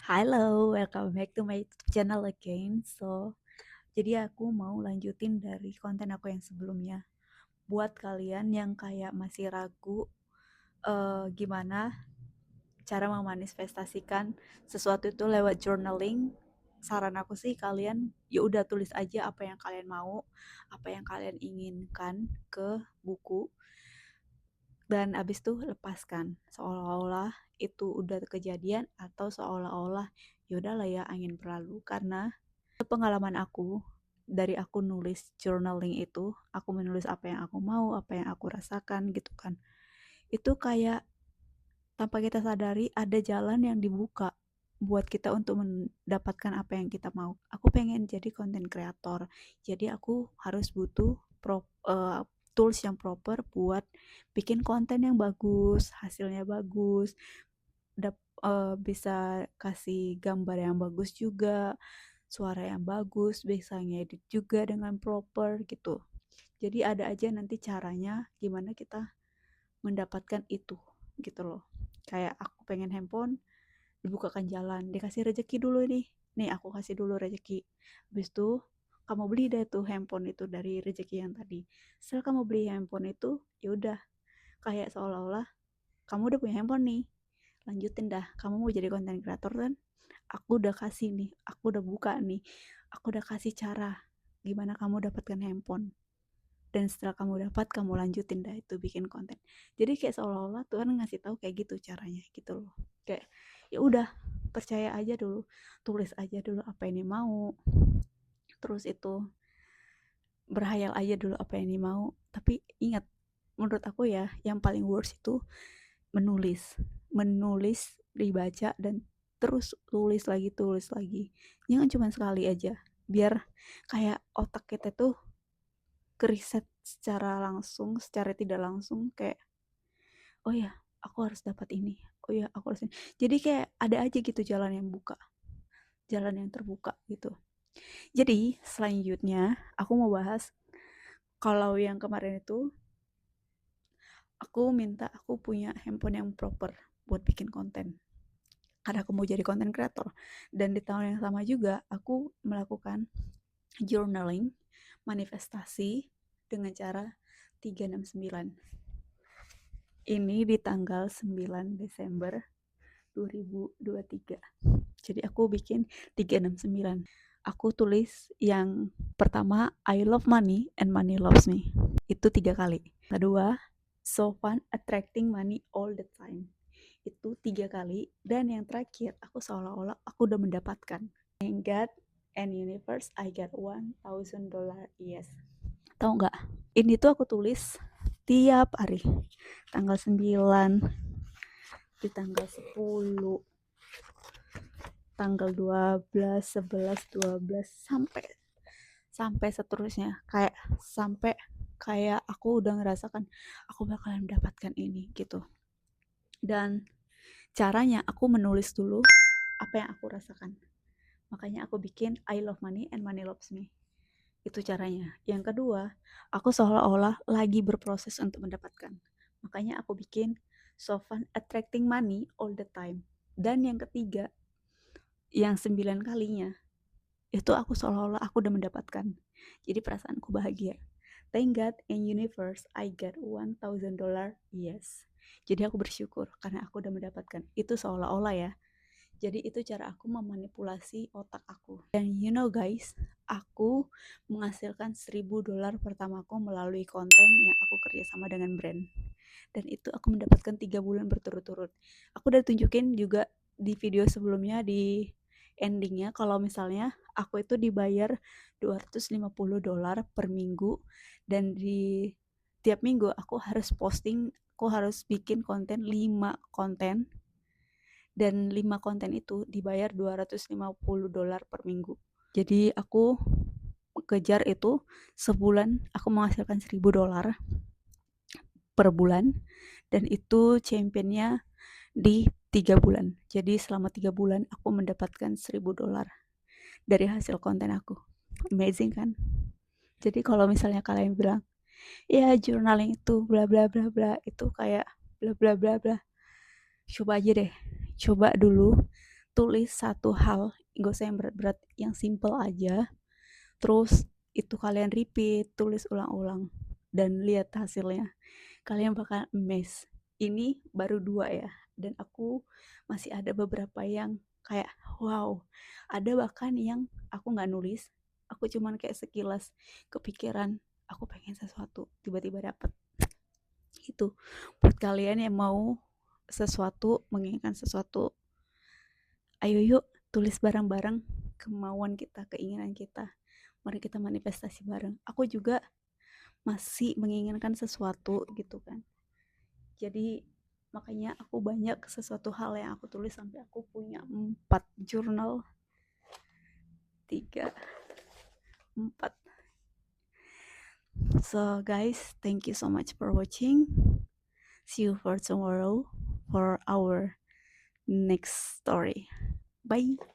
Halo, welcome back to my YouTube channel again. Jadi aku mau lanjutin dari konten aku yang sebelumnya. Buat kalian yang kayak masih ragu gimana cara memanifestasikan sesuatu itu lewat journaling, saran aku sih kalian ya udah tulis aja apa yang kalian mau, apa yang kalian inginkan ke buku dan abis itu lepaskan seolah-olah itu udah kejadian atau seolah-olah yaudahlah ya angin berlalu karena pengalaman aku dari aku nulis journaling itu aku menulis apa yang aku mau apa yang aku rasakan gitu kan itu kayak tanpa kita sadari ada jalan yang dibuka buat kita untuk mendapatkan apa yang kita mau. Aku pengen jadi content creator, jadi aku harus butuh tools yang proper buat bikin konten yang bagus, hasilnya bagus, bisa kasih gambar yang bagus juga, suara yang bagus, bisa ngedit juga dengan proper gitu. Jadi ada aja nanti caranya gimana kita mendapatkan itu gitu loh. Kayak aku pengen handphone, dibukakan jalan, dikasih rezeki dulu nih. Nih aku kasih dulu rezeki. Habis itu kamu beli deh tuh handphone itu dari rezeki yang tadi. Setelah kamu beli handphone itu, ya udah kayak seolah-olah kamu udah punya handphone nih. Lanjutin dah, kamu mau jadi content creator kan? Aku udah kasih nih, aku udah buka nih, aku udah kasih cara gimana kamu dapatkan handphone. Dan setelah kamu dapat, kamu lanjutin dah itu bikin konten. Jadi kayak seolah-olah Tuhan ngasih tahu kayak gitu caranya gitu loh. Kayak ya udah percaya aja dulu, tulis aja dulu apa ini mau. Terus itu berhayal aja dulu apa yang ini mau. Tapi ingat, menurut aku ya, yang paling worst itu menulis. Menulis, dibaca dan terus tulis lagi. Jangan cuma sekali aja. Biar kayak otak kita tuh keriset secara langsung, secara tidak langsung kayak oh ya aku harus dapat ini, oh ya aku harus ini. Jadi kayak ada aja gitu jalan yang buka, jalan yang terbuka gitu. Jadi selanjutnya aku mau bahas kalau yang kemarin itu aku minta aku punya handphone yang proper buat bikin konten karena aku mau jadi content creator dan di tahun yang sama juga aku melakukan journaling manifestasi dengan cara 369. Ini di tanggal 9 Desember 2023. Jadi aku bikin 369. Aku tulis yang pertama I love money and money loves me. Itu 3 kali. Kedua, so fun attracting money all the time. Itu 3 kali. Dan yang terakhir, aku seolah-olah aku udah mendapatkan. Thank God and universe, I got $1,000. Yes. Tahu nggak? Ini tuh aku tulis tiap hari. Tanggal 9, di tanggal 10, tanggal 12, 11, 12 sampai sampai seterusnya. Kayak aku udah ngerasakan aku bakalan mendapatkan ini gitu. Dan caranya aku menulis dulu apa yang aku rasakan. Makanya aku bikin I love money and money loves me. Itu caranya. Yang kedua, aku seolah-olah lagi berproses untuk mendapatkan. Makanya aku bikin so fun attracting money all the time. Dan yang ketiga, yang 9 kalinya, itu aku seolah-olah aku udah mendapatkan. Jadi perasaanku bahagia. Thank God and universe, I got $1,000. Yes. Jadi aku bersyukur karena aku udah mendapatkan. Itu seolah-olah ya. Jadi itu cara aku memanipulasi otak aku. Dan you know guys, aku menghasilkan $1,000 pertamaku melalui konten yang aku kerjasama dengan brand. Dan itu aku mendapatkan 3 bulan berturut-turut. Aku udah tunjukin juga di video sebelumnya di endingnya kalau misalnya aku itu dibayar $250 per minggu dan di tiap minggu aku harus posting, aku harus bikin konten 5 konten dan 5 konten itu dibayar $250 per minggu. Jadi aku kejar itu sebulan aku menghasilkan $1,000 per bulan dan itu championnya di 3 bulan. Jadi selama 3 bulan aku mendapatkan $1,000 dari hasil konten aku. Amazing kan? Jadi kalau misalnya kalian bilang, ya journaling itu bla bla bla bla itu kayak bla bla bla bla. Coba aja deh. Coba dulu tulis satu hal, gak usah yang berat-berat, yang simple aja. Terus itu kalian repeat, tulis ulang-ulang, dan lihat hasilnya. Kalian bakal amazed. Ini baru 2 ya, dan aku masih ada beberapa yang kayak wow. Ada bahkan yang aku nggak nulis, aku cuman kayak sekilas kepikiran, aku pengen sesuatu, tiba-tiba dapet. Itu buat kalian yang mau sesuatu, menginginkan sesuatu, ayo yuk tulis bareng-bareng kemauan kita, keinginan kita. Mari kita manifestasi bareng. Aku juga masih menginginkan sesuatu gitu kan. Jadi makanya aku banyak sesuatu hal yang aku tulis sampai aku punya 4 jurnal. 3, 4. So guys, thank you so much for watching. See you for tomorrow for our next story. Bye.